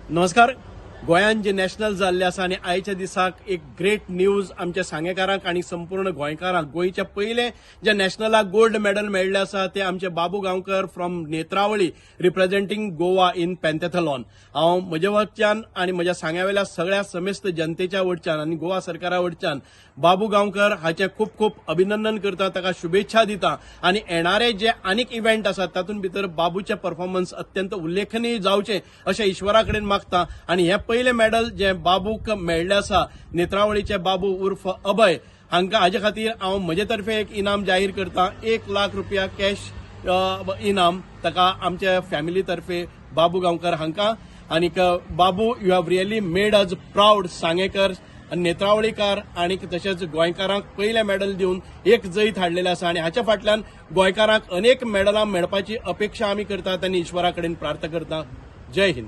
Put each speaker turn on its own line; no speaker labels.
नमस्कार. गोंयान जे नॅशनल जाल्ले आसा आनी आयच्या दिसाक एक ग्रेट न्यूज आमच्या सांगेकारांक आनी संपूर्ण गोंयकारांक. गोंयचे पयले जे नॅशनलाक गोल्ड मेडल मेळ्ळें आसा ते आमचे Babu Gaonkar from Netravali representing Goa in pentathlon. हांव म्हजे वटच्यान आनी म्हज्या सांग्यावेल्या सगळ्या समेस्त जनतेच्या वटच्यान आनी गोवा सरकारा वटच्यान बाबू गांवकर हाचे खूप खूप अभिनंदन करता, ताका शुभेच्छा दिता आनी येणारे जे आनीक इव्हेंट आसात तातूंत भितर बाबूचे परफॉर्मन्स अत्यंत उल्लेखनीय जावचे अशें ईश्वरा कडेन मागता. आनी हे पयले मेडल जे बाबूक मेळ्ळें आसा, नेत्रावळीचे बाबू उर्फ अभय हांकां हाजे खातीर हांव म्हजे तर्फे एक इनाम जाहीर करता. 1 लाख रुपया कॅश इनाम ताका आमच्या फॅमिली तर्फे बाबू गांवकर हांकां. आनीक बाबू यू हॅव रियली मेड अज प्राऊड. सांगेकर नेत्रावळीकार आनी तशेंच गोंयकारांक पयले मेडल दिवन एक जैत हाडलेलें आसा आनी हाच्या फाटल्यान गोंयकारांक अनेक मेडलां मेळपाची अपेक्षा आमी करतात आनी ईश्वरा कडेन प्रार्थना करता. जय हिंद.